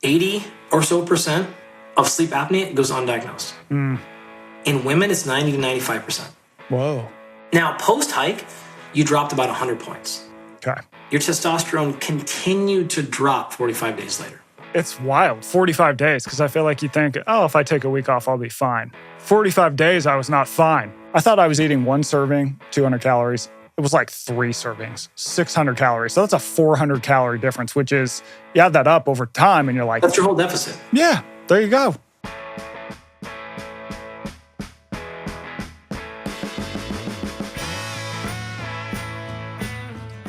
80 or so percent of sleep apnea goes undiagnosed. In women, it's 90 to 95%. Whoa. Now, post-hike, you dropped about 100 points. Okay. Your testosterone continued to drop 45 days later. It's wild, 45 days, because I feel like you think, oh, if I take a week off, I'll be fine. 45 days, I was not fine. I thought I was eating one serving, 200 calories. It was like 3 servings, 600 calories. So that's a 400 calorie difference, which is, you add that up over time and you're like... That's your whole deficit. Yeah, there you go.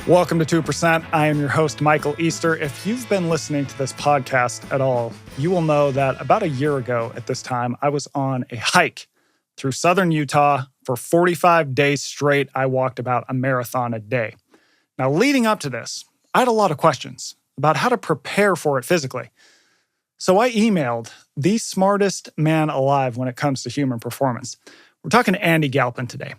Welcome to 2%. I am your host, Michael Easter. If you've been listening to this podcast at all, you will know that about a year ago at this time, I was on a hike through southern Utah. For 45 days straight, I walked about a marathon a day. Now, leading up to this, I had a lot of questions about how to prepare for it physically. So I emailed the smartest man alive when it comes to human performance. We're talking to Andy Galpin today.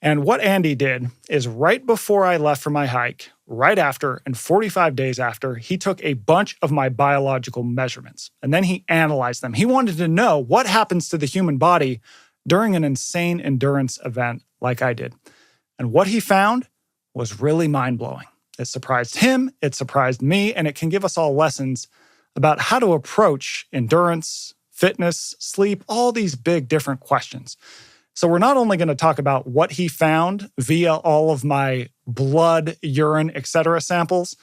And what Andy did is right before I left for my hike, right after and 45 days after, he took a bunch of my biological measurements and then he analyzed them. He wanted to know what happens to the human body during an insane endurance event like I did. And what he found was really mind-blowing. It surprised him, it surprised me, and it can give us all lessons about how to approach endurance, fitness, sleep, all these big different questions. So we're not only going to talk about what he found via all of my blood, urine, etc. samples,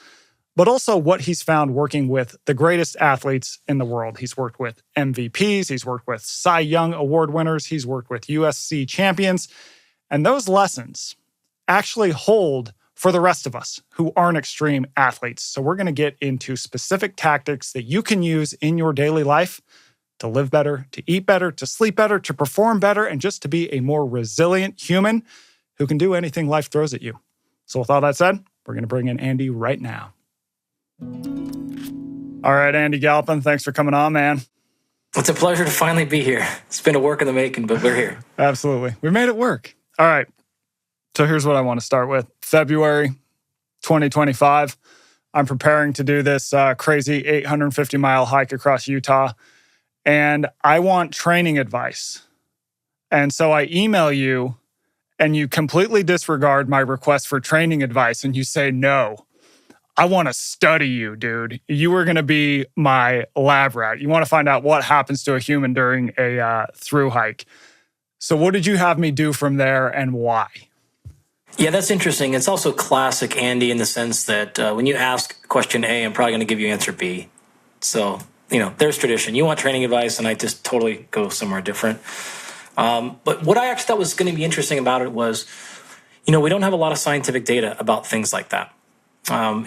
but also what he's found working with the greatest athletes in the world. He's worked with MVPs, he's worked with Cy Young Award winners, he's worked with USC champions, and those lessons actually hold for the rest of us who aren't extreme athletes. So we're going to get into specific tactics that you can use in your daily life to live better, to eat better, to sleep better, to perform better, and just to be a more resilient human who can do anything life throws at you. So with all that said, we're going to bring in Andy right now. All right, Andy Galpin, thanks for coming on, man. It's a pleasure to finally be here. It's been a work in the making, but we're here. Absolutely. We made it work. All right. So here's what I want to start with. February 2025. I'm preparing to do this crazy 850-mile hike across Utah. And I want training advice. And so I email you and you completely disregard my request for training advice and you say, no, I want to study you, dude. You are going to be my lab rat. You want to find out what happens to a human during a through hike. So what did you have me do from there and why? Yeah, that's interesting. It's also classic Andy in the sense that when you ask question A, I'm probably going to give you answer B. So... there's tradition. You want training advice, and I just totally go somewhere different. But what I actually thought was going to be interesting about it was, we don't have a lot of scientific data about things like that.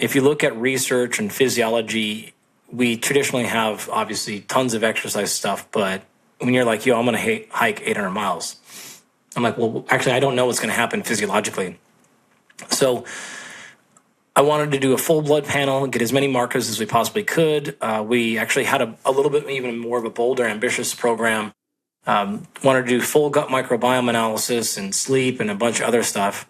If you look at research and physiology, we traditionally have, obviously, tons of exercise stuff. But when you're like, I'm going to hike 800 miles, I'm like, well, actually, I don't know what's going to happen physiologically. So I wanted to do a full blood panel, get as many markers as we possibly could. We actually had a little bit even more of a bolder, ambitious program. Wanted to do full gut microbiome analysis and sleep and a bunch of other stuff.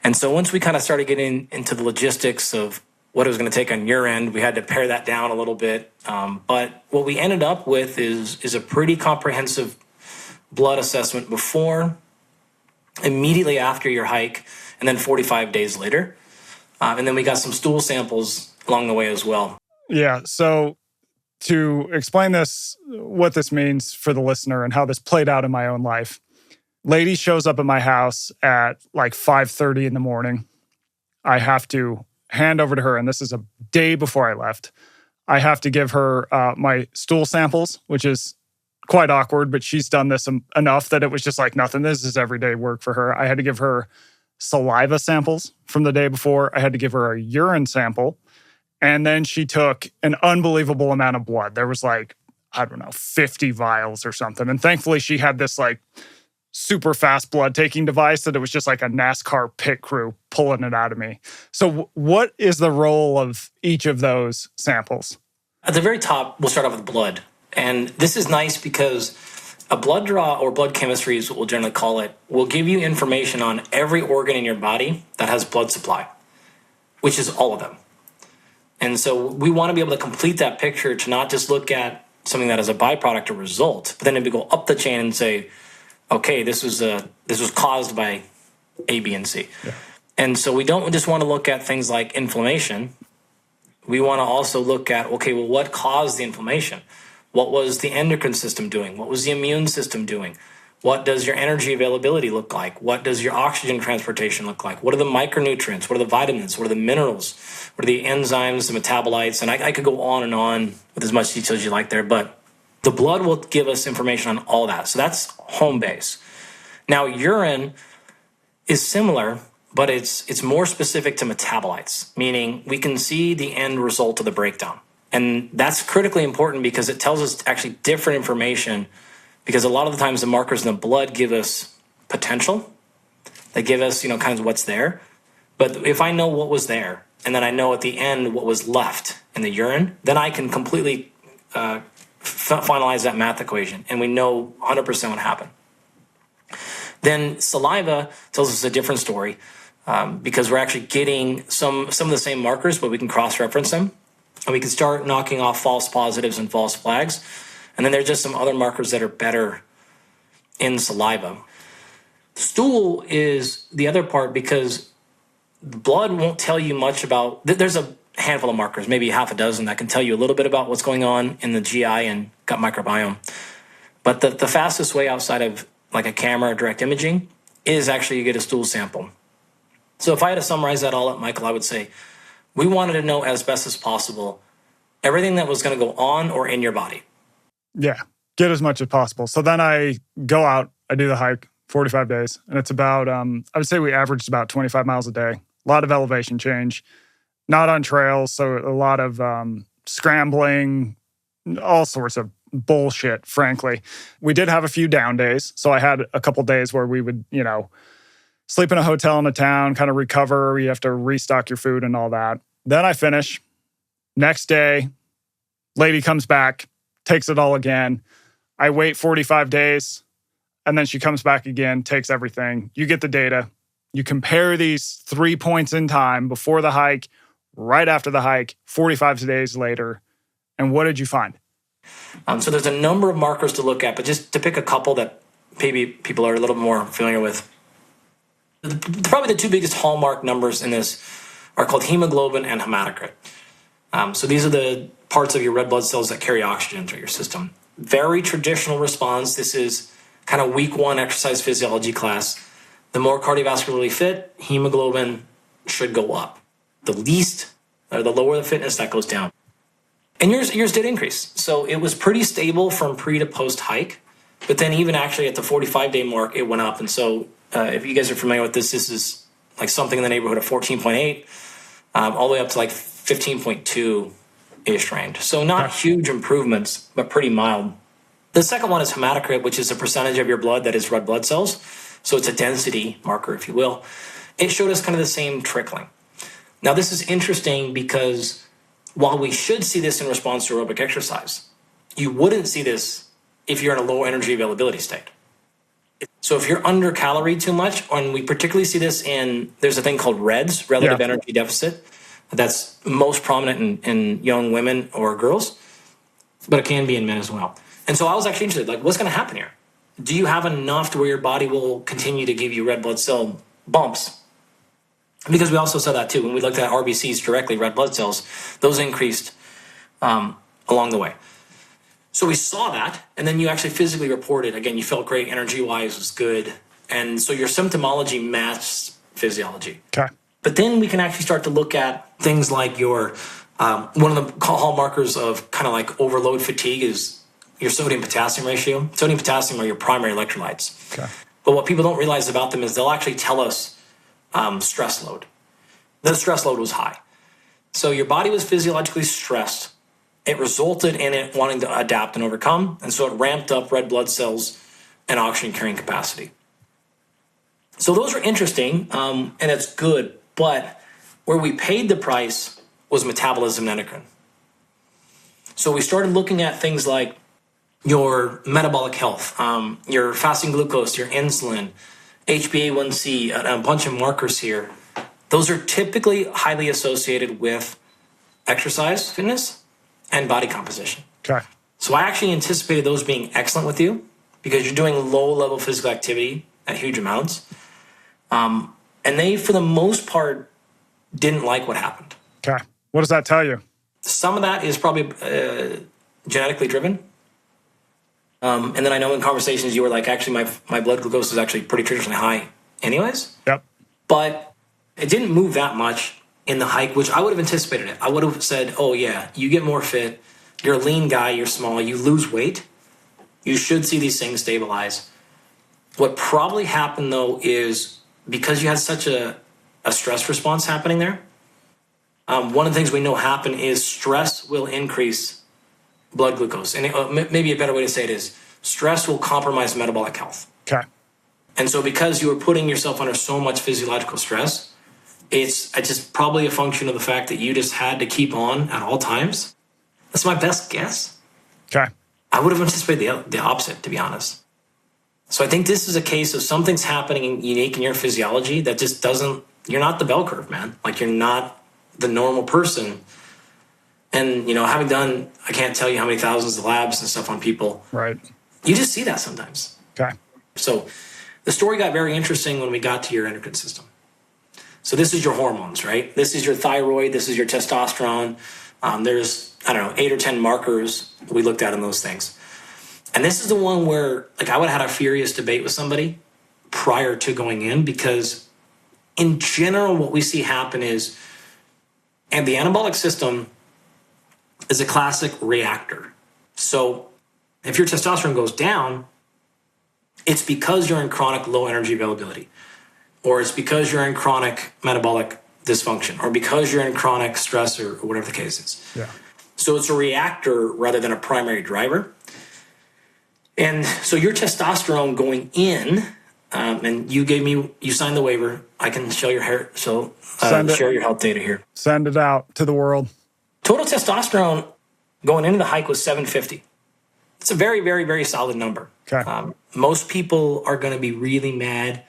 And so once we kind of started getting into the logistics of what it was going to take on your end, we had to pare that down a little bit. But what we ended up with is a pretty comprehensive blood assessment before, immediately after your hike, and then 45 days later. And then we got some stool samples along the way as well. Yeah. So to explain what this means for the listener and how this played out in my own life, lady shows up at my house at like 5:30 in the morning. I have to hand over to her, and this is a day before I left. I have to give her my stool samples, which is quite awkward, but she's done this enough that it was just like nothing. This is everyday work for her. I had to give her saliva samples from the day before. I had to give her a urine sample. And then she took an unbelievable amount of blood. There was 50 vials or something. And thankfully she had this super fast blood taking device that it was just like a NASCAR pit crew pulling it out of me. So what is the role of each of those samples? At the very top, we'll start off with blood. And this is nice because a blood draw, or blood chemistry is what we'll generally call it, will give you information on every organ in your body that has blood supply, which is all of them. And so we want to be able to complete that picture to not just look at something that is a byproduct or result, but then to go up the chain and say, okay, this was caused by A, B, and C. Yeah. And so we don't just want to look at things like inflammation. We want to also look at, okay, well, what caused the inflammation? What was the endocrine system doing? What was the immune system doing? What does your energy availability look like? What does your oxygen transportation look like? What are the micronutrients? What are the vitamins? What are the minerals? What are the enzymes, the metabolites? And I could go on with as much detail as you like there, but the blood will give us information on all that. So that's home base. Now, urine is similar, but it's more specific to metabolites, meaning we can see the end result of the breakdown. And that's critically important because it tells us actually different information, because a lot of the times the markers in the blood give us potential. They give us, kind of what's there. But if I know what was there, and then I know at the end what was left in the urine, then I can completely finalize that math equation, and we know 100% what happened. Then saliva tells us a different story, because we're actually getting some of the same markers, but we can cross-reference them, and we can start knocking off false positives and false flags. And then there's just some other markers that are better in saliva. Stool is the other part, because blood won't tell you much about. There's a handful of markers, maybe half a dozen, that can tell you a little bit about what's going on in the GI and gut microbiome. But the fastest way outside of like a camera or direct imaging is actually you get a stool sample. So if I had to summarize that all up, Michael, I would say we wanted to know as best as possible everything that was going to go on or in your body. Yeah, get as much as possible. So then I go out, I do the hike, 45 days, and it's about, I would say we averaged about 25 miles a day. A lot of elevation change, not on trails, so a lot of scrambling, all sorts of bullshit, frankly. We did have a few down days, so I had a couple days where we would, sleep in a hotel in a town, kind of recover. You have to restock your food and all that. Then I finish. Next day, lady comes back, takes it all again. I wait 45 days, and then she comes back again, takes everything. You get the data. You compare these 3 points in time before the hike, right after the hike, 45 days later. And what did you find? So there's a number of markers to look at, but just to pick a couple that maybe people are a little more familiar with. Probably the two biggest hallmark numbers in this are called hemoglobin and hematocrit. So these are the parts of your red blood cells that carry oxygen through your system. Very traditional response. This is kind of week one exercise physiology class. The more cardiovascularly fit, hemoglobin should go up. The lower the fitness, that goes down. And yours did increase. So it was pretty stable from pre to post hike, but then even actually at the 45-day mark, it went up. And so if you guys are familiar with this is like something in the neighborhood of 14.8, all the way up to like 15.2-ish range. So not huge improvements, but pretty mild. The second one is hematocrit, which is a percentage of your blood that is red blood cells. So it's a density marker, if you will. It showed us kind of the same trickling. Now, this is interesting because while we should see this in response to aerobic exercise, you wouldn't see this if you're in a low energy availability state. So if you're under caloried too much, and we particularly see this there's a thing called REDS, relative energy deficit, that's most prominent in young women or girls, but it can be in men as well. And so I was actually interested, like, what's going to happen here? Do you have enough to where your body will continue to give you red blood cell bumps? Because we also saw that too. When we looked at RBCs directly, red blood cells, those increased along the way. So we saw that, and then you actually physically reported, again, you felt great, energy-wise was good. And so your symptomology matched physiology. Okay. But then we can actually start to look at things like your, one of the hallmarkers of kind of like overload fatigue is your sodium-potassium ratio. Sodium-potassium are your primary electrolytes. Okay. But what people don't realize about them is they'll actually tell us stress load. The stress load was high. So your body was physiologically stressed. It resulted in it wanting to adapt and overcome. And so it ramped up red blood cells and oxygen carrying capacity. So those are interesting, and it's good. But where we paid the price was metabolism and endocrine. So we started looking at things like your metabolic health, your fasting glucose, your insulin, HbA1c, a bunch of markers here. Those are typically highly associated with exercise, fitness, and body composition. Okay. So I actually anticipated those being excellent with you because you're doing low-level physical activity at huge amounts. And they, for the most part, didn't like what happened. Okay. What does that tell you? Some of that is probably genetically driven. And then I know in conversations you were like, actually, my blood glucose is actually pretty traditionally high anyways. Yep. But it didn't move that much in the hike, which I would have anticipated it. I would have said, oh, yeah, you get more fit. You're a lean guy. You're small. You lose weight. You should see these things stabilize. What probably happened, though, is because you had such a stress response happening there, one of the things we know happen is stress will increase blood glucose. And maybe a better way to say it is stress will compromise metabolic health. Okay. And so because you were putting yourself under so much physiological stress, it's just probably a function of the fact that you just had to keep on at all times. That's my best guess. Okay. I would have anticipated the opposite, to be honest. So I think this is a case of something's happening unique in your physiology that just doesn't, you're not the bell curve, man. Like you're not the normal person. And, having done, I can't tell you how many thousands of labs and stuff on people. Right. You just see that sometimes. Okay. So the story got very interesting when we got to your endocrine system. So this is your hormones, right? This is your thyroid. This is your testosterone. There's, 8 or 10 markers we looked at in those things. And this is the one where, I would have had a furious debate with somebody prior to going in because in general, what we see happen is, and the anabolic system is a classic reactor. So if your testosterone goes down, it's because you're in chronic low energy availability, or it's because you're in chronic metabolic dysfunction, or because you're in chronic stress, or whatever the case is. Yeah. So it's a reactor rather than a primary driver. And so your testosterone going in, and you signed the waiver. I can show your hair, share your health data here. Send it out to the world. Total testosterone going into the hike was 750. It's a very, very, very solid number. Okay. Most people are going to be really mad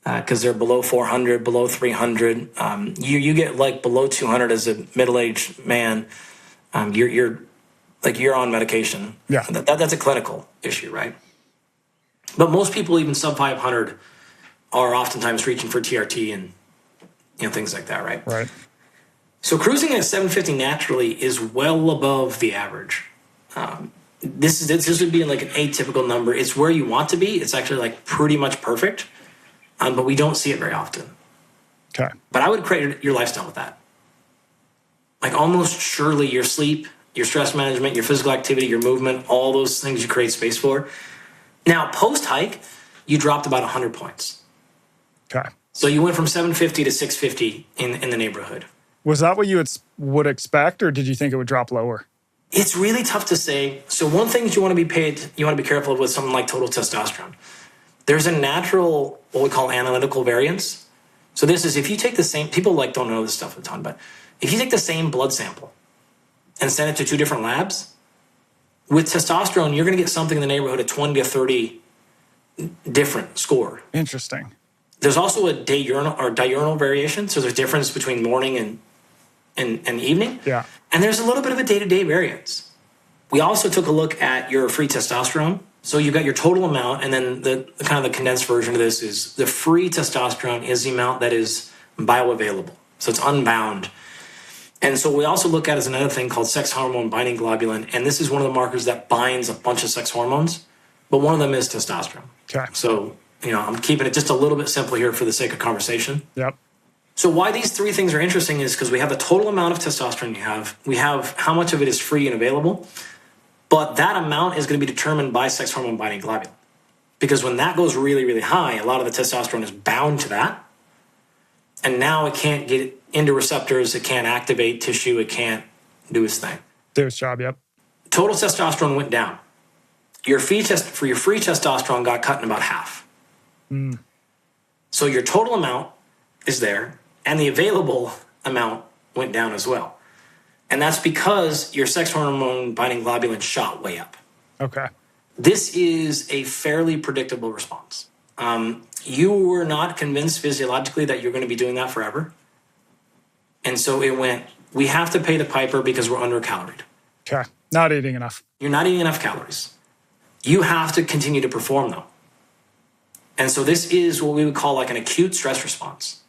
because they're below 400, below 300. You get below 200 as a middle-aged man. You're on medication. Yeah. That's a clinical issue, right? But most people, even sub 500, are oftentimes reaching for TRT and things like that, right? Right. So cruising at 750 naturally is well above the average. This would be like an atypical number. It's where you want to be. It's actually pretty much perfect, but we don't see it very often. Okay. But I would create your lifestyle with that. Almost surely your sleep, your stress management, your physical activity, your movement, all those things you create space for. Now, post-hike, you dropped about 100 points. Okay. So you went from 750 to 650 in the neighborhood. Was that what you would expect, or did you think it would drop lower? It's really tough to say. So one thing that you want to be careful of with something like total testosterone. There's a natural, what we call analytical variance. So this is if you take the same, people don't know this stuff a ton, but if you take the same blood sample and send it to 2 different labs, with testosterone, you're going to get something in the neighborhood of 20 to 30 different score. Interesting. There's also a diurnal variation. So there's difference between morning and evening. Yeah. And there's a little bit of a day-to-day variance. We also took a look at your free testosterone. So you've got your total amount, and then the kind of the condensed version of this is the free testosterone is the amount that is bioavailable. So it's unbound. And so we also look at as another thing called sex hormone binding globulin. And this is one of the markers that binds a bunch of sex hormones, but one of them is testosterone. Okay. So, I'm keeping it just a little bit simple here for the sake of conversation. Yep. So why these 3 things are interesting is because we have the total amount of testosterone you have. We have how much of it is free and available. But that amount is going to be determined by sex hormone binding globulin. Because when that goes really, really high, a lot of the testosterone is bound to that. And now it can't get into receptors. It can't activate tissue. It can't do its thing. Do its job, yep. Total testosterone went down. Your free testosterone got cut in about half. So your total amount is there, and the available amount went down as well. And that's because your sex hormone binding globulin shot way up. Okay. This is a fairly predictable response. You were not convinced physiologically that you're going to be doing that forever. And so it went we have to pay the piper because we're undercaloried. Okay. Not eating enough. You're not eating enough calories. You have to continue to perform, though. And so this is what we would call like an acute stress response.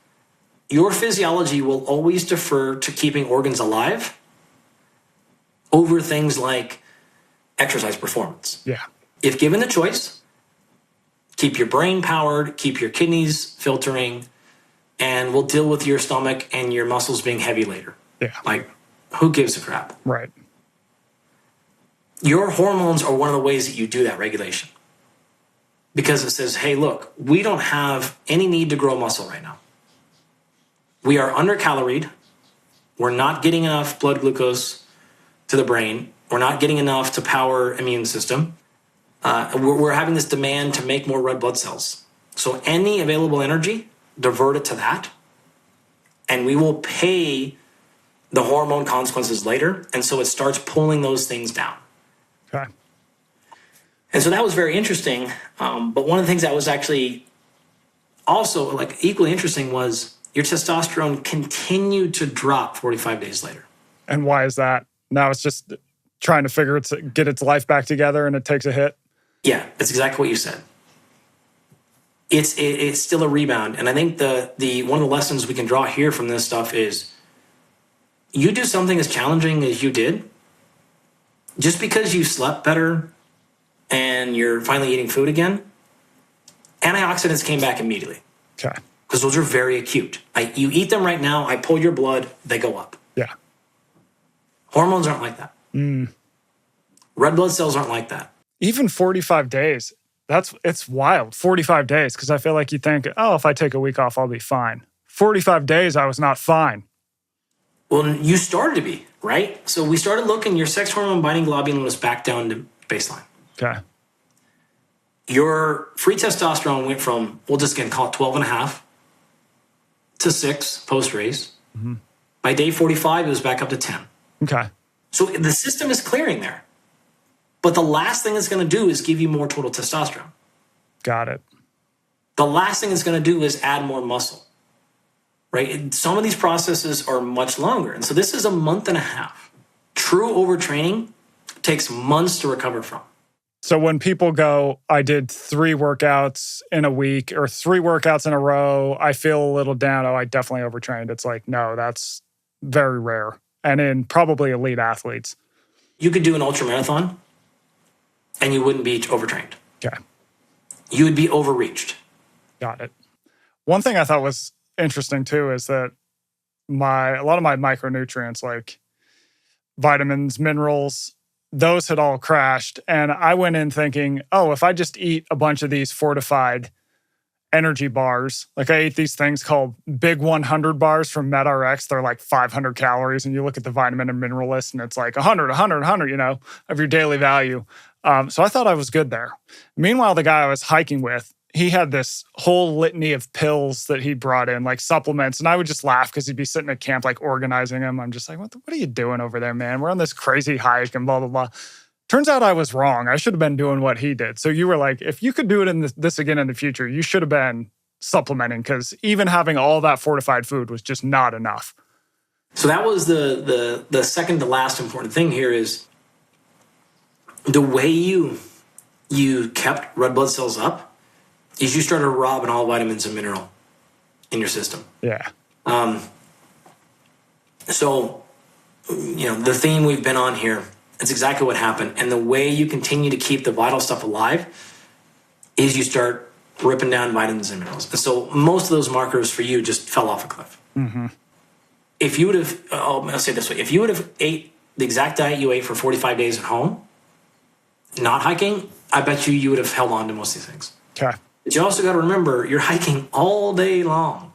Your physiology will always defer to keeping organs alive over things like exercise performance. Yeah. If given the choice, keep your brain powered, keep your kidneys filtering, and we'll deal with your stomach and your muscles being heavy later. Yeah. Like, who gives a crap? Right. Your hormones are one of the ways that you do that regulation. Because it says, hey, look, we don't have any need to grow muscle right now. We are undercaloried. We're not getting enough blood glucose to the brain. We're not getting enough to power immune system. We're having this demand to make more red blood cells. So any available energy, divert it to that. And we will pay the hormone consequences later. And so it starts pulling those things down. Okay. And so that was very interesting. But one of the things that was actually also like equally interesting was your testosterone continued to drop 45 days later. And why is that? Now it's just trying to get its life back together and it takes a hit? Yeah, that's exactly what you said. It's still a rebound. And I think the one of the lessons we can draw here from this stuff is you do something as challenging as you did, just because you slept better and you're finally eating food again, antioxidants came back immediately. Okay. Because those are very acute. You eat them right now, I pull your blood, they go up. Yeah. Hormones aren't like that. Red blood cells aren't like that. Even 45 days, it's wild. 45 days, because I feel like you think, oh, if I take a week off, I'll be fine. 45 days, I was not fine. Well, you started to be, right? So we started looking, your sex hormone binding globulin was back down to baseline. Okay. Your free testosterone went from, we'll just again call it 12 and a half to 6 post-race. Mm-hmm. By day 45, it was back up to 10. Okay. So the system is clearing there. But the last thing it's going to do is give you more total testosterone. Got it. The last thing it's going to do is add more muscle, right? And some of these processes are much longer. And so this is a month and a half. True overtraining takes months to recover from. So when people go, I did 3 workouts in a week or 3 workouts in a row, I feel a little down. Oh, I definitely overtrained. It's like, no, that's very rare. And in probably elite athletes. You could do an ultramarathon and you wouldn't be overtrained. Okay. You would be overreached. Got it. One thing I thought was interesting too is that a lot of my micronutrients like vitamins, minerals, those had all crashed. And I went in thinking, oh, if I just eat a bunch of these fortified energy bars, like I ate these things called Big 100 bars from MedRx. They're like 500 calories. And you look at the vitamin and mineral list and it's like 100, of your daily value. So I thought I was good there. Meanwhile, the guy I was hiking with, he had this whole litany of pills that he brought in, like supplements. And I would just laugh because he'd be sitting at camp, like organizing them. I'm just like, what are you doing over there, man? We're on this crazy hike and blah, blah, blah. Turns out I was wrong. I should have been doing what he did. So you were like, if you could do it in this again in the future, you should have been supplementing because even having all that fortified food was just not enough. So that was the second to last important thing here is the way you kept red blood cells up is you started robbing all vitamins and mineral in your system. Yeah. So, the theme we've been on here, it's exactly what happened. And the way you continue to keep the vital stuff alive is you start ripping down vitamins and minerals. And so most of those markers for you just fell off a cliff. Mm-hmm. If you would have, I'll say it this way, if you would have ate the exact diet you ate for 45 days at home, not hiking, I bet you would have held on to most of these things. Okay. But you also got to remember, you're hiking all day long.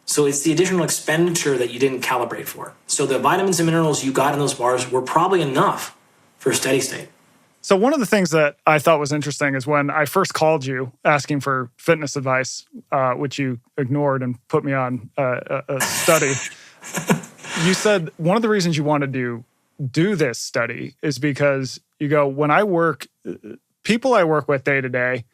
So it's the additional expenditure that you didn't calibrate for. So the vitamins and minerals you got in those bars were probably enough for a steady state. So one of the things that I thought was interesting is when I first called you asking for fitness advice, which you ignored and put me on a study, you said one of the reasons you wanted to do this study is because you go, when I work, people I work with day to day,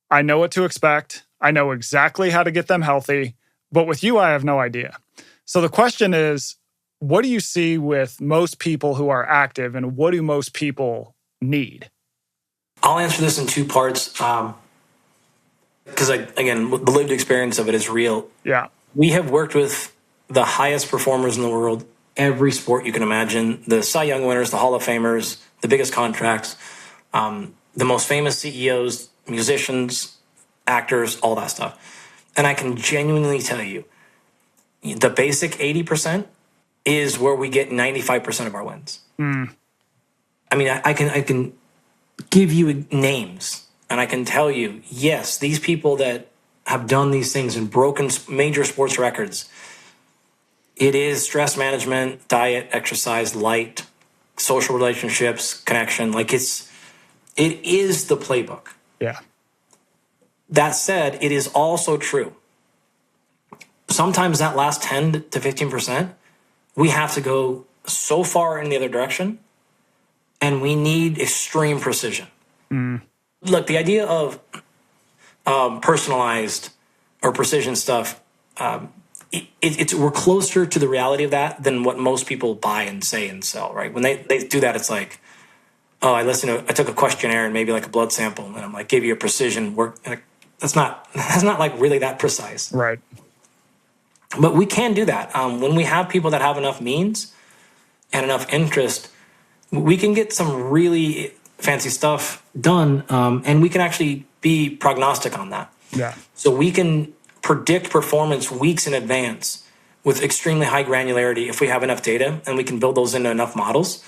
I know what to expect. I know exactly how to get them healthy. But with you, I have no idea. So the question is, what do you see with most people who are active, and what do most people need? I'll answer this in two parts because, again, the lived experience of it is real. Yeah. We have worked with the highest performers in the world, every sport you can imagine, the Cy Young winners, the Hall of Famers, the biggest contracts, the most famous CEOs, musicians, actors, all that stuff. And I can genuinely tell you, the basic 80% is where we get 95% of our wins. I mean, I can give you names, and I can tell you, yes, these people that have done these things and broken major sports records, it is stress management, diet, exercise, light, social relationships, connection. Like it is the playbook. Yeah. That said, it is also true. Sometimes that last 10 to 15%, we have to go so far in the other direction, and we need extreme precision. Look, the idea of personalized or precision stuff, we're closer to the reality of that than what most people buy and say and sell, right? When they do that, it's like, oh, I took a questionnaire and maybe like a blood sample, and I'm like, give you a precision work. That's not like really that precise. Right. But we can do that. When we have people that have enough means and enough interest, we can get some really fancy stuff done, and we can actually be prognostic on that. Yeah. So we can predict performance weeks in advance with extremely high granularity if we have enough data, and we can build those into enough models.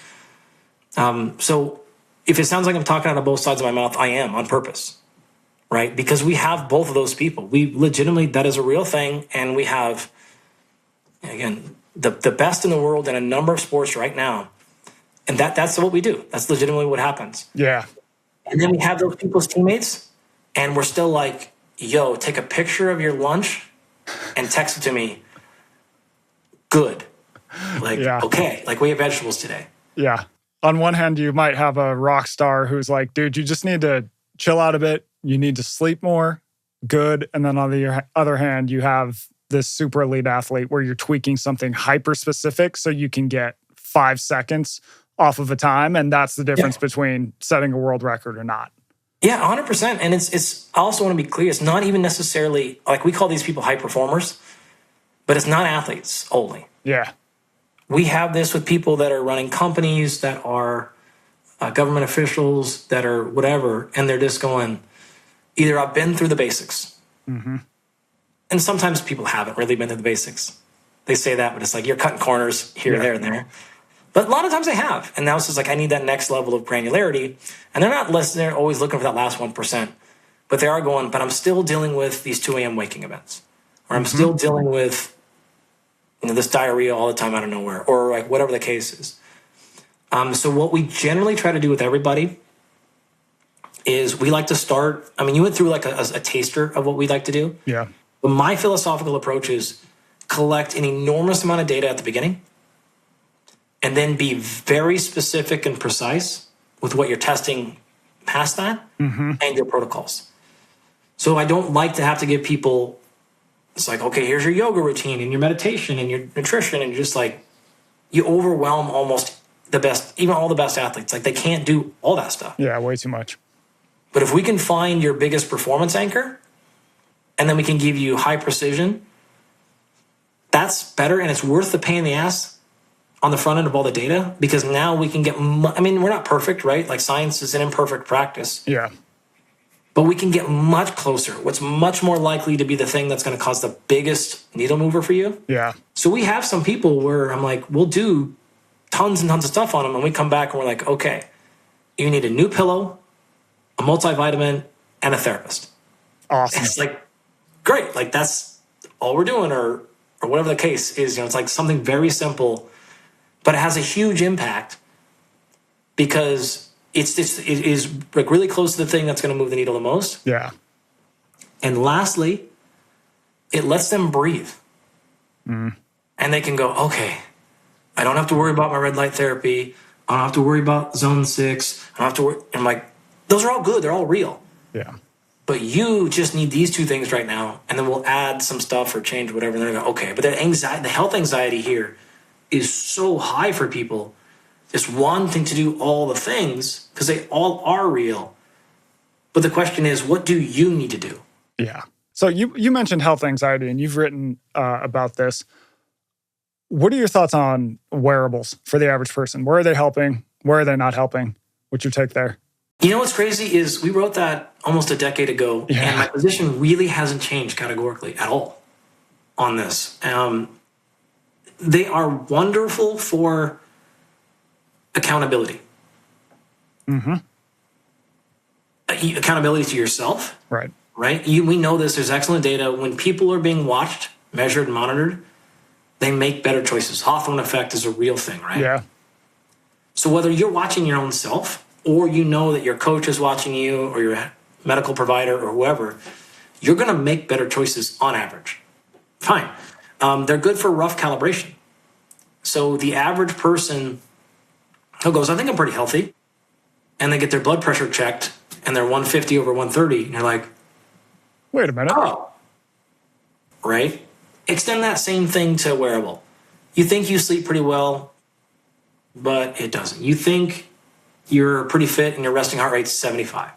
So if it sounds like I'm talking out of both sides of my mouth, I am on purpose, right? Because we have both of those people. We legitimately, that is a real thing, and we have, again, the best in the world in a number of sports right now. And that's what we do. That's legitimately what happens. Yeah. And then we have those people's teammates, and we're still like, yo, take a picture of your lunch and text it to me. Good. Like, Yeah. okay, like we have vegetables today. Yeah. On one hand, you might have a rock star who's like, dude, you just need to chill out a bit. You need to sleep more. Good. And then on the other hand, you have this super elite athlete where you're tweaking something hyper specific so you can get 5 seconds off of a time. And that's the difference between setting a world record or not. Yeah, 100%. And it's I also want to be clear, it's not even necessarily, like we call these people high performers, but it's not athletes only. Yeah. We have this with people that are running companies, that are government officials, that are whatever, and they're just going, either I've been through the basics. And sometimes people haven't really been through the basics. They say that, but it's like you're cutting corners here, there, and there. But a lot of times they have. And now it's just like, I need that next level of granularity. And they're not listening, they're always looking for that last 1%. But they are going, but I'm still dealing with these 2 a.m. waking events. Or I'm still dealing with this diarrhea all the time out of nowhere. Or like whatever the case is. So what we generally try to do with everybody is we like to start, I mean, you went through like a taster of what we like to do. Yeah. But my philosophical approach is collect an enormous amount of data at the beginning and then be very specific and precise with what you're testing past that and your protocols. So I don't like to have to give people, it's like, okay, here's your yoga routine and your meditation and your nutrition. And you're just like, you overwhelm almost the best, even all the best athletes. Like they can't do all that stuff. Yeah, way too much. But if we can find your biggest performance anchor and then we can give you high precision, that's better, and it's worth the pain in the ass on the front end of all the data, because now we can get, I mean, we're not perfect, right? Like science is an imperfect practice. Yeah. But we can get much closer. What's much more likely to be the thing that's going to cause the biggest needle mover for you. Yeah. So we have some people where I'm like, we'll do tons and tons of stuff on them, and we come back and we're like, okay, you need a new pillow, a multivitamin, and a therapist. Awesome. And it's like, great. Like that's all we're doing, or whatever the case is. It's like something very simple, but it has a huge impact because it is like really close to the thing that's going to move the needle the most. Yeah. And lastly, it lets them breathe. And they can go, okay, I don't have to worry about my red light therapy. I don't have to worry about zone 6. I don't have to worry. I'm like, those are all good. They're all real. Yeah. But you just need these 2 things right now, and then we'll add some stuff or change whatever. And they're going, okay, but the health anxiety here is so high for people, just wanting to do all the things, because they all are real. But the question is, what do you need to do? Yeah. So you mentioned health anxiety, and you've written about this. What are your thoughts on wearables for the average person? Where are they helping? Where are they not helping? What's your take there? You know what's crazy is we wrote that almost a decade ago, and my position really hasn't changed categorically at all on this. They are wonderful for accountability. Mm-hmm. Accountability to yourself. Right. Right? We know this. There's excellent data. When people are being watched, measured, monitored, they make better choices. Hawthorne effect is a real thing, right? Yeah. So whether you're watching your own self, or you know that your coach is watching you, or your medical provider, or whoever, you're going to make better choices on average. Fine. They're good for rough calibration. So the average person who goes, I think I'm pretty healthy, and they get their blood pressure checked, and they're 150 over 130, and you're like, wait a minute. Oh. Right? Extend that same thing to wearable. You think you sleep pretty well, but it doesn't. You think you're pretty fit and your resting heart rate's 75.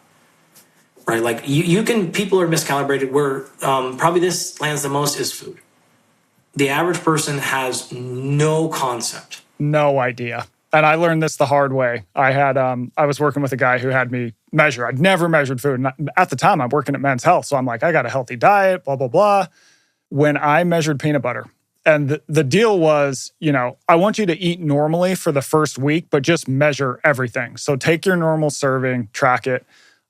Right? Like you can, people are miscalibrated. Where probably this lands the most is food. The average person has no concept. No idea. And I learned this the hard way. I was working with a guy who had me measure. I'd never measured food. And at the time, I'm working at Men's Health. So I'm like, I got a healthy diet, blah, blah, blah. When I measured peanut butter, and the deal was, I want you to eat normally for the first week, but just measure everything. So take your normal serving, track it.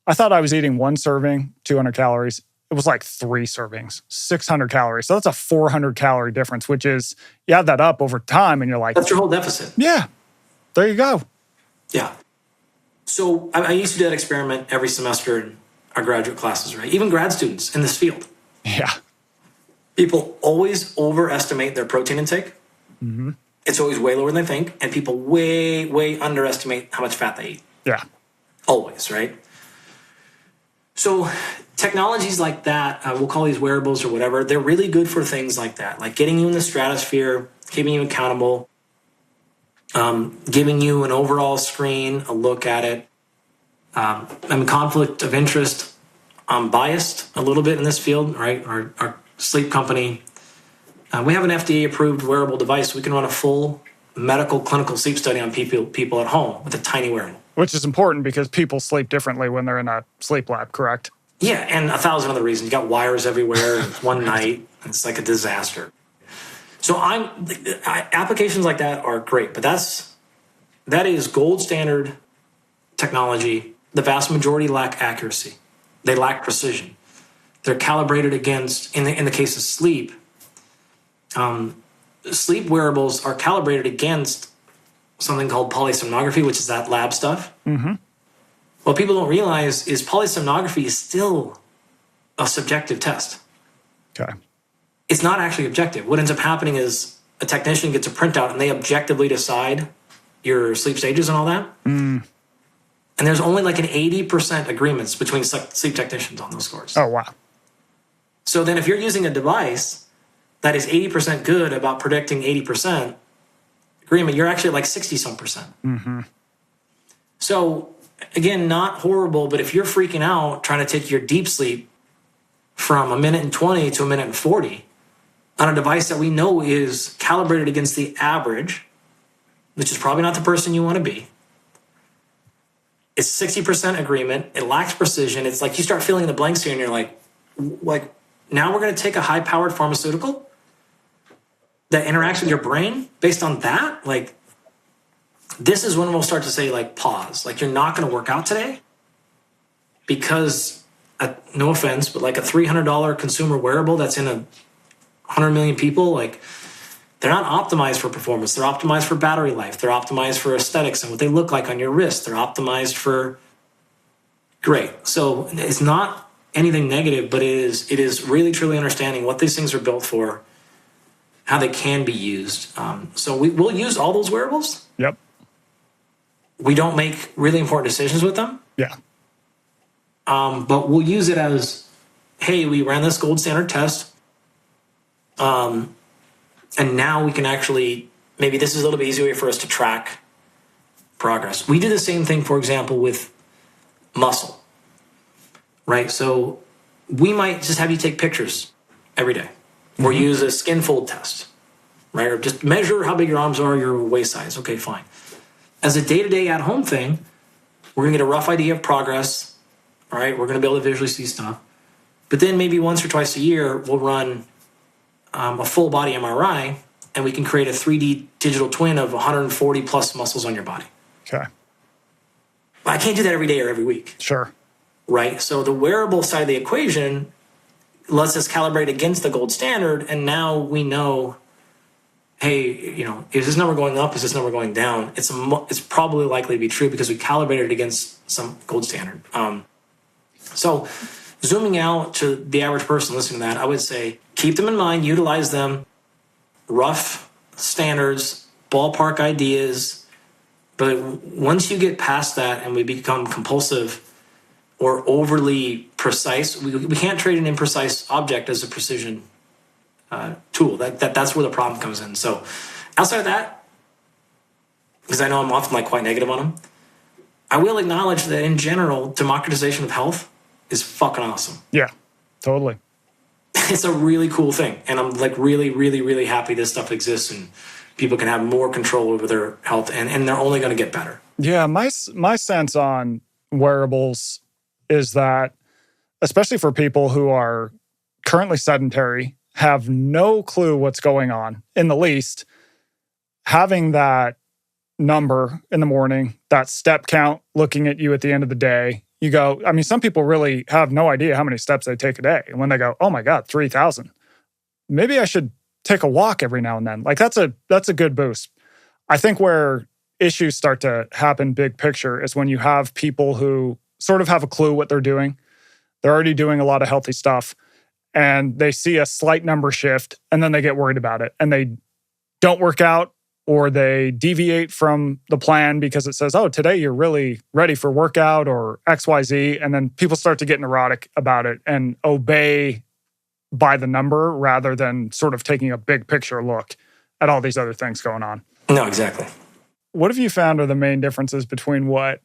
I thought I was eating one serving, 200 calories. It was like 3 servings, 600 calories. So that's a 400 calorie difference, which is, you add that up over time and you're like... That's your whole deficit. Yeah. There you go. Yeah. So I used to do that experiment every semester in our graduate classes, right? Even grad students in this field. Yeah. People always overestimate their protein intake. Mm-hmm. It's always way lower than they think. And people way, way underestimate how much fat they eat. Yeah. Always, right? So technologies like that, we'll call these wearables or whatever, they're really good for things like that. Like getting you in the stratosphere, keeping you accountable, giving you an overall screen, a look at it. I'm conflict of interest. I'm biased a little bit in this field, right? Our sleep company, we have an FDA-approved wearable device. We can run a full medical clinical sleep study on people at home with a tiny wearable. Which is important because people sleep differently when they're in a sleep lab, correct? Yeah, and 1,000 other reasons. You got wires everywhere. And it's one night. And it's like a disaster. So applications like that are great, but that is gold standard technology. The vast majority lack accuracy. They lack precision. They're calibrated against, in the case of sleep, sleep wearables are calibrated against something called polysomnography, which is that lab stuff. Mm-hmm. What people don't realize is polysomnography is still a subjective test. Okay. It's not actually objective. What ends up happening is a technician gets a printout and they objectively decide your sleep stages and all that. Mm. And there's only like an 80% agreements between sleep technicians on those scores. Oh, wow. So then if you're using a device that is 80% good about predicting 80% agreement, you're actually like 60-some percent. Mm-hmm. So again, not horrible, but if you're freaking out trying to take your deep sleep from 1:20 to 1:40 on a device that we know is calibrated against the average, which is probably not the person you want to be, it's 60% agreement. It lacks precision. It's like you start filling in the blanks here and you're like, now we're going to take a high-powered pharmaceutical that interacts with your brain based on that? Like, this is when we'll start to say, like, pause. Like, you're not going to work out today because, no offense, but like a $300 consumer wearable that's in 100 million people, like, they're not optimized for performance. They're optimized for battery life. They're optimized for aesthetics and what they look like on your wrist. They're optimized for... Great. So it's not anything negative, but it is really, truly understanding what these things are built for, how they can be used. So we'll use all those wearables. Yep. We don't make really important decisions with them. Yeah. But we'll use it as, hey, we ran this gold standard test. And now we can actually maybe this is a little bit easier way for us to track progress. We do the same thing, for example, with muscle, right? So we might just have you take pictures every day or use a skin fold test, right? Or just measure how big your arms are, your waist size. Okay, fine. As a day-to-day at-home thing, we're going to get a rough idea of progress, all right? We're going to be able to visually see stuff. But then maybe once or twice a year, we'll run a full-body MRI, and we can create a 3D digital twin of 140-plus muscles on your body. Okay. I can't do that every day or every week. Sure. Right? So the wearable side of the equation lets us calibrate against the gold standard, and now we know, hey, is this number going up? Is this number going down? It's probably likely to be true because we calibrated it against some gold standard. So zooming out to the average person listening to that, I would say keep them in mind, utilize them, rough standards, ballpark ideas. But once you get past that and we become compulsive or overly precise, we can't treat an imprecise object as a precision tool. That's where the problem comes in. So outside of that, because I know I'm often quite negative on them, I will acknowledge that in general, democratization of health is fucking awesome. Yeah, totally. It's a really cool thing. And I'm really, really, really happy this stuff exists and people can have more control over their health and they're only going to get better. Yeah, my sense on wearables is that, especially for people who are currently sedentary, have no clue what's going on in the least, having that number in the morning, that step count looking at you at the end of the day, you go, I mean, some people really have no idea how many steps they take a day. And when they go, oh my God, 3,000, maybe I should take a walk every now and then. That's a good boost. I think where issues start to happen big picture is when you have people who sort of have a clue what they're doing. They're already doing a lot of healthy stuff and they see a slight number shift and then they get worried about it and they don't work out or they deviate from the plan because it says, oh, today you're really ready for workout or XYZ. And then people start to get neurotic about it and obey by the number rather than sort of taking a big picture look at all these other things going on. No, exactly. What have you found are the main differences between what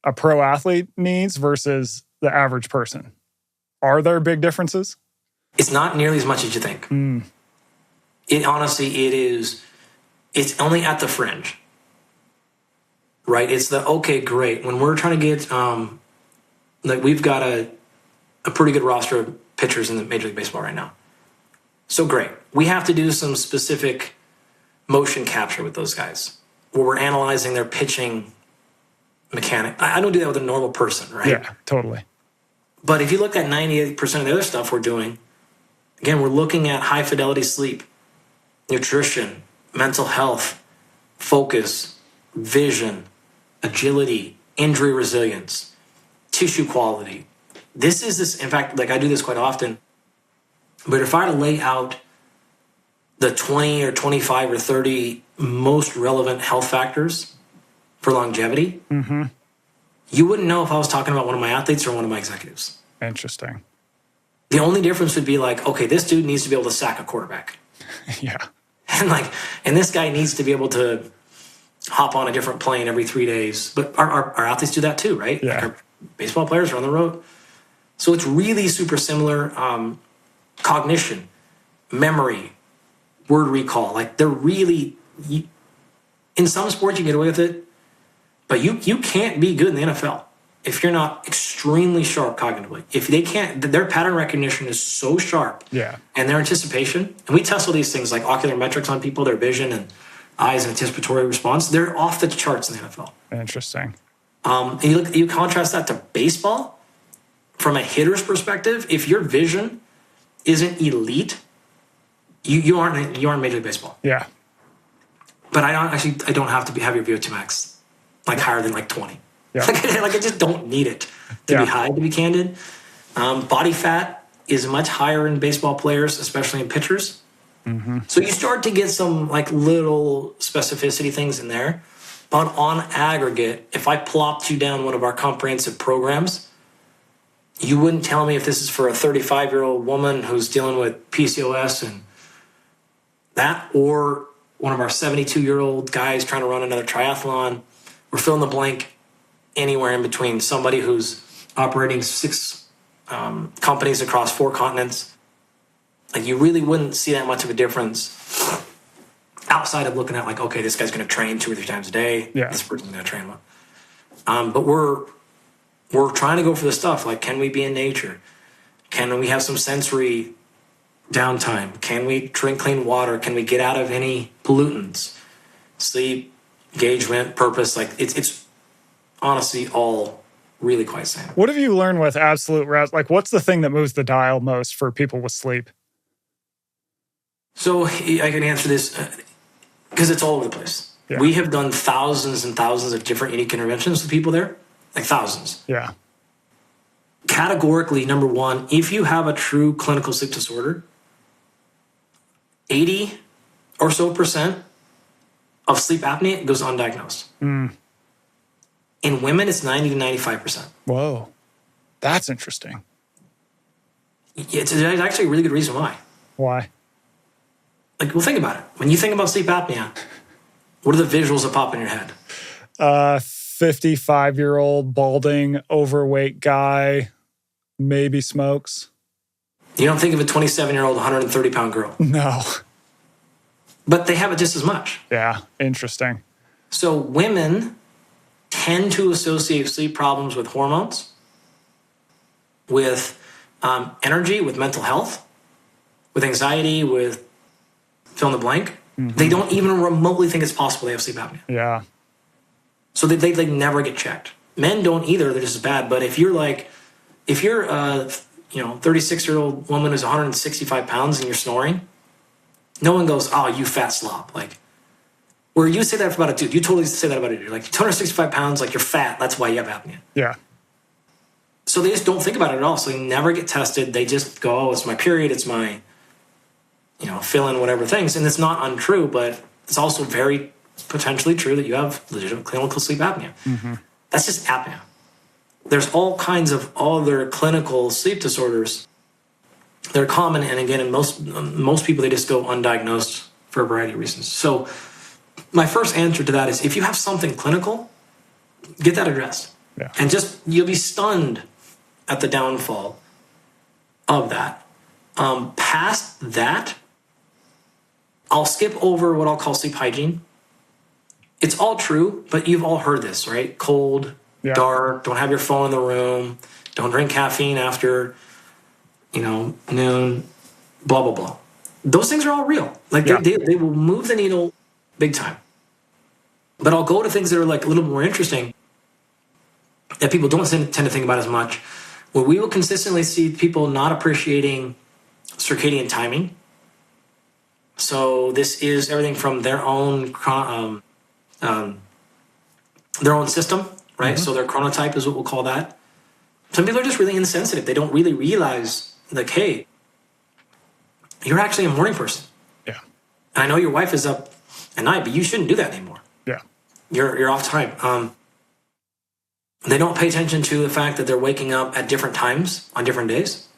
a pro athlete needs versus the average person? Are there big differences? It's not nearly as much as you think. It honestly, it's only at the fringe, right? It's okay, great. When we're trying to get, we've got a pretty good roster of pitchers in the Major League Baseball right now. So great. We have to do some specific motion capture with those guys where we're analyzing their pitching mechanic. I don't do that with a normal person, right? Yeah, totally. But if you look at 98% of the other stuff we're doing, again, we're looking at high fidelity sleep, nutrition, mental health, focus, vision, agility, injury resilience, tissue quality. In fact, I do this quite often, but if I were to lay out the 20 or 25 or 30 most relevant health factors for longevity, you wouldn't know if I was talking about one of my athletes or one of my executives. Interesting. The only difference would be okay, this dude needs to be able to sack a quarterback. Yeah. And this guy needs to be able to hop on a different plane every 3 days. But our athletes do that too, right? Yeah. Our baseball players are on the road. So it's really super similar. Cognition, memory, word recall. They're really, in some sports you get away with it, but you can't be good in the NFL if you're not extremely sharp cognitively. If they can't, their pattern recognition is so sharp. Yeah. And their anticipation, and we test all these things like ocular metrics on people, their vision and eyes and anticipatory response, they're off the charts in the NFL. Interesting. And you contrast that to baseball, from a hitter's perspective, if your vision isn't elite, you aren't Major League Baseball. Yeah. But I don't have to have your VO2 max higher than 20. Yeah. I just don't need it to be high, to be candid. Body fat is much higher in baseball players, especially in pitchers. So you start to get some little specificity things in there. But on aggregate, if I plopped you down one of our comprehensive programs, you wouldn't tell me if this is for a 35-year-old woman who's dealing with PCOS and that, or one of our 72-year-old guys trying to run another triathlon. We're fill in the blank anywhere in between. Somebody who's operating 6 companies across 4 continents. Like, you really wouldn't see that much of a difference outside of looking at like, okay, this guy's going to train 2 or 3 times a day. Yeah. This person's going to train one. But we're trying to go for the stuff like, can we be in nature? Can we have some sensory downtime? Can we drink clean water? Can we get out of any pollutants? Sleep, engagement, purpose. Like, it's honestly all really quite simple. What have you learned with absolute rest? Like, what's the thing that moves the dial most for people with sleep? So I can answer this because it's all over the place. Yeah. We have done thousands and thousands of different unique interventions with people there, like thousands. Yeah. Categorically, number one, if you have a true clinical sleep disorder, 80 or so percent of sleep apnea goes undiagnosed. In women, it's 90 to 95%. Whoa. That's interesting. It's actually a really good reason why. Why? Like, well, think about it. When you think about sleep apnea, what are the visuals that pop in your head? 55-year-old, balding, overweight guy, maybe smokes. You don't think of a 27-year-old, 130-pound girl. No. But they have it just as much. Yeah, interesting. So women tend to associate sleep problems with hormones, with energy, with mental health, with anxiety, with fill in the blank. Mm-hmm. They don't even remotely think it's possible they have sleep apnea. Yeah. So they never get checked. Men don't either. They're just as bad. But if you're a 36-year-old woman who's 165 pounds and you're snoring, no one goes, oh, you fat slob. Like, where you say that about a dude, you totally say that about a dude. Like, 265 pounds, like, you're fat. That's why you have apnea. Yeah. So they just don't think about it at all. So they never get tested. They just go, oh, it's my period. It's my, fill in whatever things. And it's not untrue, but it's also very potentially true that you have legitimate clinical sleep apnea. Mm-hmm. That's just apnea. There's all kinds of other clinical sleep disorders. They're common, and again, in most people, they just go undiagnosed for a variety of reasons. So my first answer to that is, if you have something clinical, get that addressed. Yeah. And you'll be stunned at the downfall of that. Past that, I'll skip over what I'll call sleep hygiene. It's all true, but you've all heard this, right? Cold, dark, don't have your phone in the room, don't drink caffeine after, noon, blah, blah, blah. Those things are all real. Like, they will move the needle big time. But I'll go to things that are like a little more interesting that people don't tend to think about as much, where we will consistently see people not appreciating circadian timing. So this is everything from their own system, right? Mm-hmm. So their chronotype is what we'll call that. Some people are just really insensitive. They don't really realize, like, hey, you're actually a morning person. Yeah. And I know your wife is up at night, but you shouldn't do that anymore. Yeah. You're off time. They don't pay attention to the fact that they're waking up at different times on different days.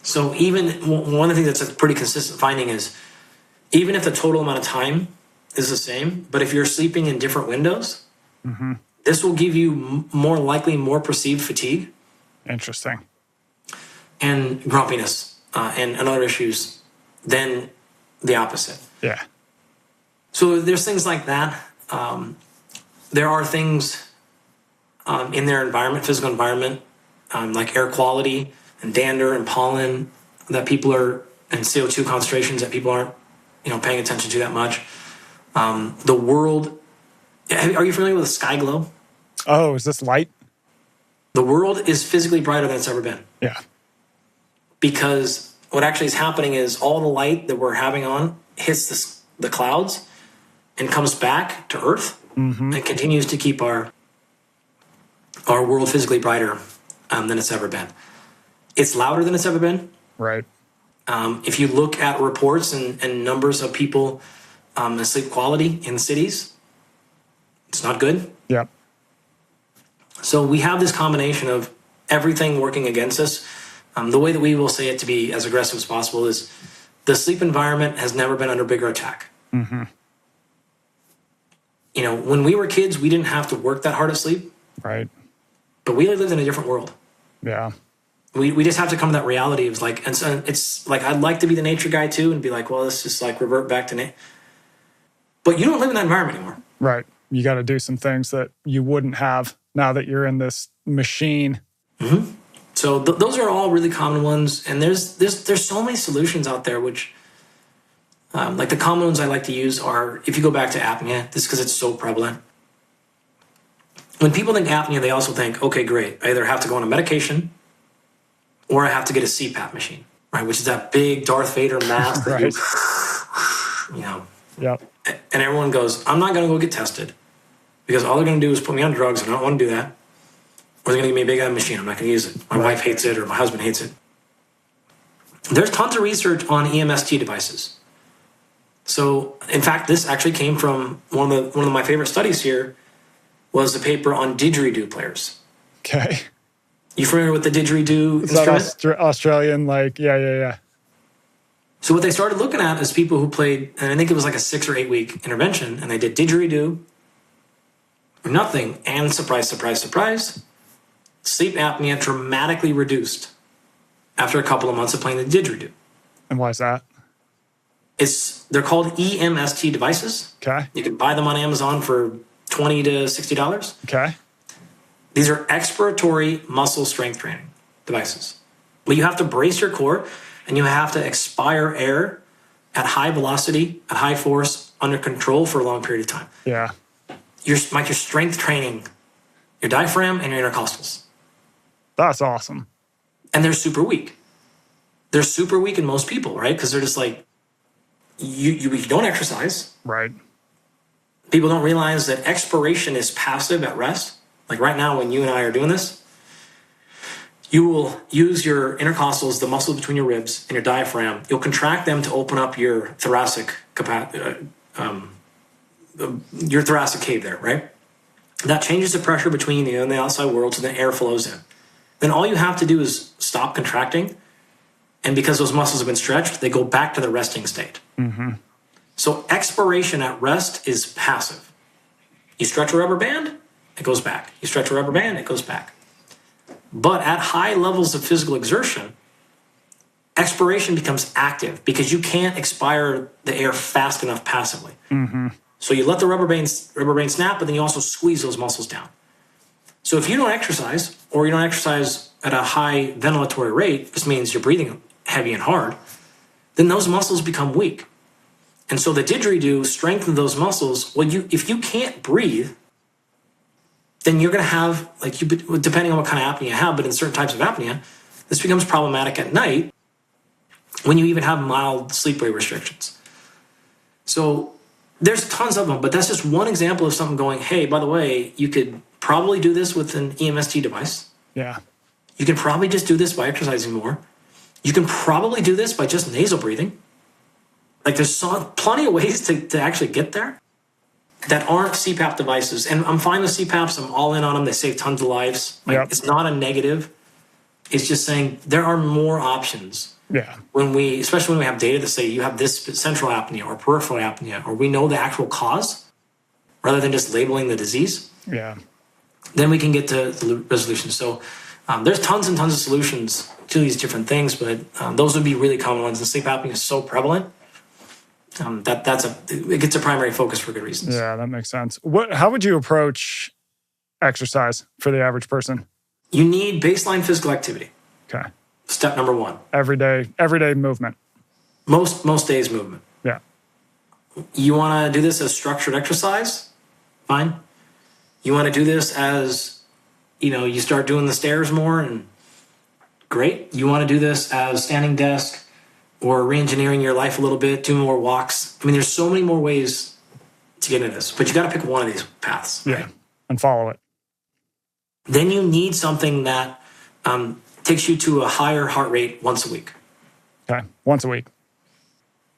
So even one of the things that's a pretty consistent finding is, even if the total amount of time is the same, but if you're sleeping in different windows, mm-hmm. this will give you more perceived fatigue. Interesting. And grumpiness and other issues than the opposite. Yeah. So there's things like that. There are things in their environment, physical environment, like air quality and dander and pollen and CO2 concentrations that people aren't, paying attention to that much. The world, are you familiar with the sky globe? Oh, is this light? The world is physically brighter than it's ever been. Yeah. Because what actually is happening is all the light that we're having on hits the clouds and comes back to Earth, mm-hmm. and continues to keep our world physically brighter than it's ever been. It's louder than it's ever been. Right. If you look at reports and numbers of people and sleep quality in cities, it's not good. Yep. So we have this combination of everything working against us. The way that we will say it to be as aggressive as possible is the sleep environment has never been under bigger attack. Mm-hmm. You know, when we were kids, we didn't have to work that hard at sleep. Right. But we lived in a different world. Yeah. We just have to come to that reality of like, and so it's like, I'd like to be the nature guy too and be like, well, let's just like revert back to nature. But you don't live in that environment anymore. Right. You got to do some things that you wouldn't have now that you're in this machine. Mm-hmm. So those are all really common ones. And there's so many solutions out there, which like the common ones I like to use are, if you go back to apnea, this because it's so prevalent. When people think apnea, they also think, okay, great. I either have to go on a medication or I have to get a CPAP machine, right? Which is that big Darth Vader mask that right. you know. Yep. And everyone goes, I'm not going to go get tested because all they're going to do is put me on drugs and I don't want to do that. Or they're going to give me a big machine. I'm not going to use it. My wife hates it or my husband hates it. There's tons of research on EMST devices. So, in fact, this actually came from one of my favorite studies here was a paper on didgeridoo players. Okay. You familiar with the didgeridoo instrument? That Australian, like, yeah. So what they started looking at is people who played, and I think it was like a 6 or 8 week intervention, and they did didgeridoo or nothing, and surprise, surprise, surprise, sleep apnea dramatically reduced after a couple of months of playing the didgeridoo. And why is that? They're called EMST devices. Okay. You can buy them on Amazon for $20 to $60. Okay. These are expiratory muscle strength training devices. Well, you have to brace your core and you have to expire air at high velocity, at high force, under control for a long period of time. Yeah. You're strength training your diaphragm and your intercostals. That's awesome. And they're super weak. They're super weak in most people, right? Because they're just like, you don't exercise. Right. People don't realize that expiration is passive at rest. Like right now, when you and I are doing this, you will use your intercostals, the muscles between your ribs and your diaphragm. You'll contract them to open up your thoracic your thoracic cave there, right? That changes the pressure between you and the outside world so the air flows in. Then all you have to do is stop contracting. And because those muscles have been stretched, they go back to the resting state. Mm-hmm. So expiration at rest is passive. You stretch a rubber band, it goes back. You stretch a rubber band, it goes back. But at high levels of physical exertion, expiration becomes active because you can't expire the air fast enough passively. Mm-hmm. So you let the rubber band snap, but then you also squeeze those muscles down. So if you don't exercise, or you don't exercise at a high ventilatory rate, this means you're breathing heavy and hard, then those muscles become weak. And so the didgeridoo strengthens those muscles. Well, if you can't breathe, then you're going to have, like, depending on what kind of apnea you have, but in certain types of apnea, this becomes problematic at night when you even have mild sleep wave restrictions. So there's tons of them, but that's just one example of something going, hey, by the way, you could probably do this with an EMST device. Yeah. You can probably just do this by exercising more. You can probably do this by just nasal breathing. Like there's plenty of ways to actually get there that aren't CPAP devices. And I'm fine with CPAPs. I'm all in on them. They save tons of lives. Like, yep. It's not a negative. It's just saying there are more options. Yeah. Especially when we have data to say you have this central apnea or peripheral apnea, or we know the actual cause rather than just labeling the disease. Yeah. Then we can get to the resolution. So there's tons and tons of solutions to these different things, but those would be really common ones. And sleep apnea is so prevalent. It gets a primary focus for good reasons. Yeah, that makes sense. How would you approach exercise for the average person? You need baseline physical activity. Okay. Step number one. Everyday movement. Most days movement. Yeah. You want to do this as structured exercise? Fine. You want to do this as, you start doing the stairs more, and great. You want to do this as standing desk or re-engineering your life a little bit, do more walks. I mean, there's so many more ways to get into this, but you got to pick one of these paths. Right? Yeah, and follow it. Then you need something that takes you to a higher heart rate once a week. Okay, once a week.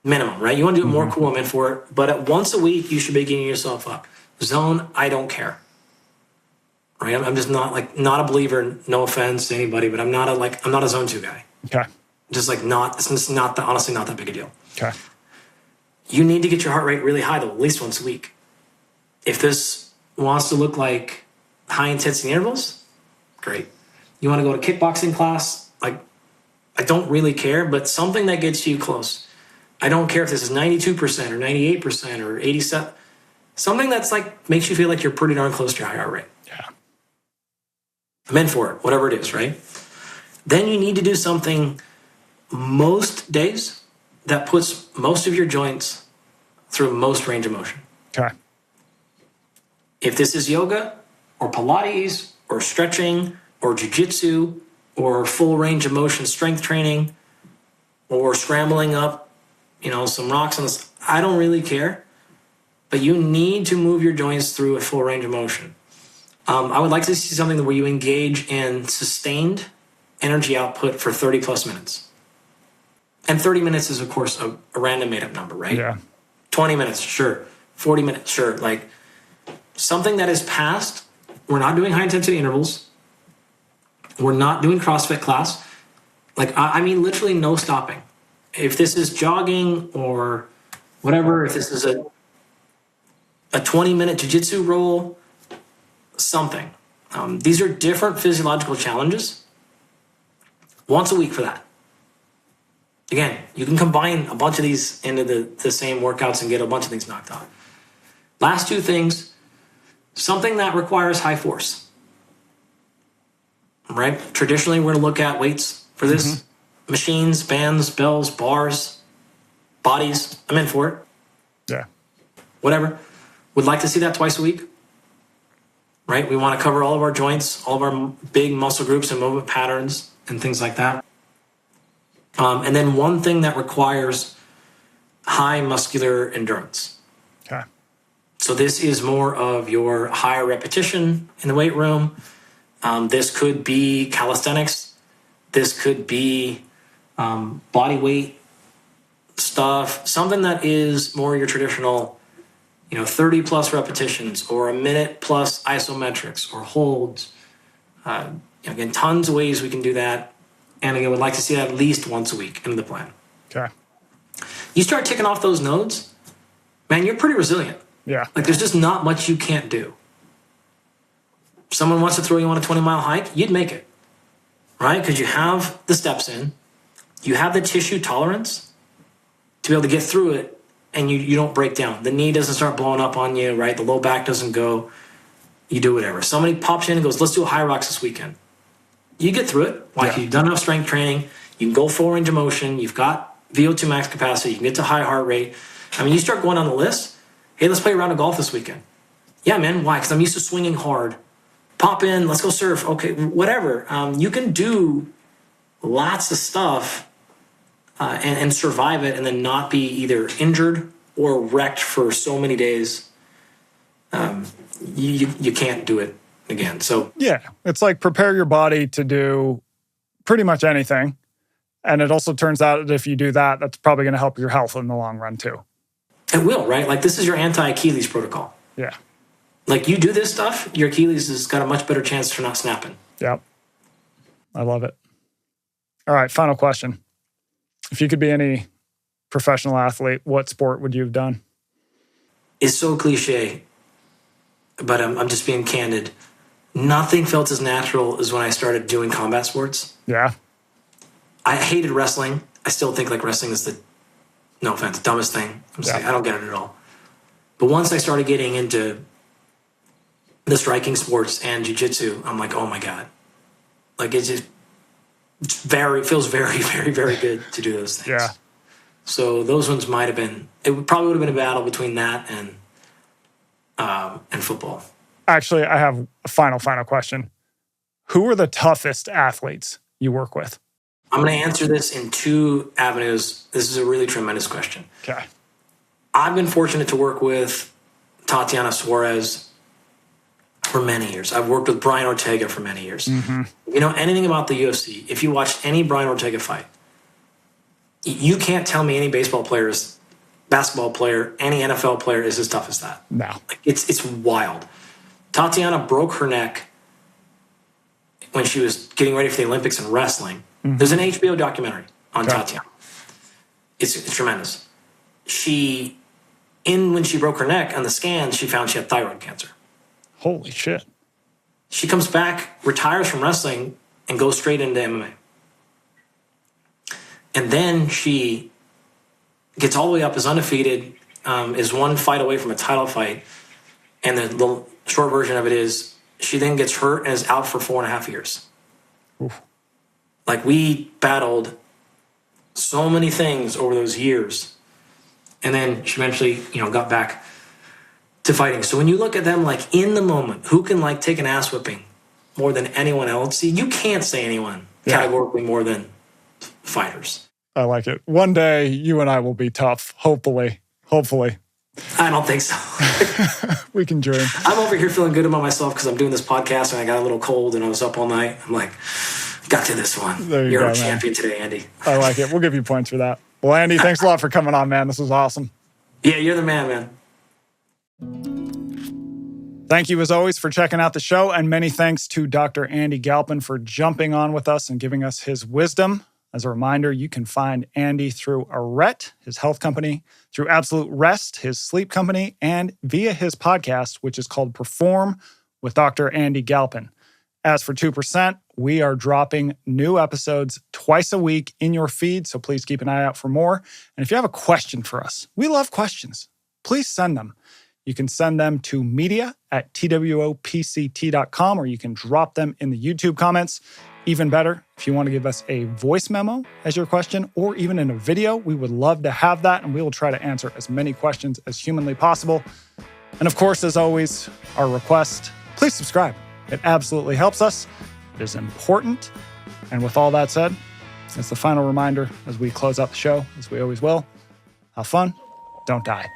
Minimum, right? You want to do it more cool, I'm in for it. But at once a week, you should be getting yourself up. Zone, I don't care. Right? I'm just not a believer, no offense to anybody, but I'm not a zone 2 guy. Okay. Just honestly not that big a deal. Okay. You need to get your heart rate really high, though, at least once a week. If this wants to look like high-intensity intervals, great. You want to go to kickboxing class? Like, I don't really care, but something that gets you close. I don't care if this is 92% or 98% or 87%. Something that's like makes you feel like you're pretty darn close to your high heart rate. Yeah. I'm in for it, whatever it is, right? Then you need to do something most days that puts most of your joints through most range of motion. Okay. If this is yoga or Pilates or stretching or jiu-jitsu or full range of motion strength training or scrambling up, some rocks on this, I don't really care. But you need to move your joints through a full range of motion. I would like to see something where you engage in sustained energy output for 30 plus minutes. And 30 minutes is, of course, a random made-up number, right? Yeah. 20 minutes, sure. 40 minutes, sure. Like something that is past, we're not doing high-intensity intervals. We're not doing CrossFit class. Like, I mean, literally no stopping. If this is jogging or whatever, if this is a 20-minute jiu-jitsu roll, something. These are different physiological challenges. Once a week for that. Again, you can combine a bunch of these into the same workouts and get a bunch of things knocked out. Last two things, something that requires high force. Right? Traditionally, we're going to look at weights for this. Mm-hmm. Machines, bands, bells, bars, bodies. I'm in for it. Yeah. Whatever. Would like to see that twice a week. Right? We want to cover all of our joints, all of our big muscle groups and movement patterns and things like that. And then one thing that requires high muscular endurance. Okay. So this is more of your higher repetition in the weight room. This could be calisthenics. This could be body weight stuff. Something that is more your traditional 30 plus repetitions or a minute plus isometrics or holds. Again, tons of ways we can do that. And again, would like to see that at least once a week in the plan. Okay. You start ticking off those nodes, man, you're pretty resilient. Yeah. Like there's just not much you can't do. Someone wants to throw you on a 20-mile hike, you'd make it, right? Because you have the steps in, you have the tissue tolerance to be able to get through it, and you don't break down. The knee doesn't start blowing up on you, right? The low back doesn't go. You do whatever. Somebody pops in and goes, let's do a high rocks this weekend. You get through it. Why? You've done enough strength training. You can go full range of motion. You've got VO2 max capacity. You can get to high heart rate. I mean, you start going on the list. Hey, let's play a round of golf this weekend. Yeah, man. Why? Because I'm used to swinging hard. Pop in. Let's go surf. Okay, whatever. You can do lots of stuff and survive it and then not be either injured or wrecked for so many days. You can't do it again. So yeah, it's like prepare your body to do pretty much anything. And it also turns out that if you do that, that's probably going to help your health in the long run too. It will, right? Like this is your anti-Achilles protocol. Yeah. Like you do this stuff, your Achilles has got a much better chance for not snapping. Yep. I love it. All right, final question. If you could be any professional athlete, what sport would you have done? It's so cliche, but I'm just being candid. Nothing felt as natural as when I started doing combat sports. Yeah. I hated wrestling. I still think like wrestling is no offense, dumbest thing. I don't get it at all. But once I started getting into the striking sports and jiu-jitsu, I'm like, oh my God. Like it just feels very, very, very good to do those things. Yeah. So those ones might have been, probably would have been a battle between that and football. Actually, I have a final question. Who are the toughest athletes you work with? I'm going to answer this in two avenues. This is a really tremendous question. Okay. I've been fortunate to work with Tatiana Suarez for many years. I've worked with Brian Ortega for many years. Mm-hmm. If you know anything about the UFC, if you watched any Brian Ortega fight, you can't tell me any baseball players, basketball player, any NFL player is as tough as that. No. Like, it's wild. Tatiana broke her neck when she was getting ready for the Olympics in wrestling. Mm-hmm. There's an HBO documentary on Tatiana. It's tremendous. when she broke her neck on the scan, she found she had thyroid cancer. Holy shit. She comes back, retires from wrestling, and goes straight into MMA. And then she gets all the way up, is undefeated, is one fight away from a title fight. And the short version of it is she then gets hurt and is out for 4.5 years. Oof. Like, we battled so many things over those years. And then she eventually, got back to fighting. So when you look at them, like, in the moment, who can, like, take an ass whipping more than anyone else? See, you can't say anyone categorically more than fighters. I like it. One day, you and I will be tough, hopefully. Hopefully. I don't think so. We can dream. I'm over here feeling good about myself because I'm doing this podcast and I got a little cold and I was up all night. I'm like, got to this one. You're a champion today, Andy. I like it. We'll give you points for that. Well, Andy, thanks a lot for coming on, man. This was awesome. Yeah, you're the man. Thank you, as always, for checking out the show, and many thanks to Dr. Andy Galpin for jumping on with us and giving us his wisdom. As a reminder, you can find Andy through Arrête, his health company, through Absolute Rest, his sleep company, and via his podcast, which is called Perform with Dr. Andy Galpin. As for 2%, we are dropping new episodes twice a week in your feed, so please keep an eye out for more. And if you have a question for us, we love questions. Please send them. You can send them to media@twopct.com, or you can drop them in the YouTube comments. Even better, if you want to give us a voice memo as your question, or even in a video, we would love to have that, and we will try to answer as many questions as humanly possible. And of course, as always, our request, please subscribe. It absolutely helps us. It is important. And with all that said, as the final reminder as we close out the show, as we always will, have fun, don't die.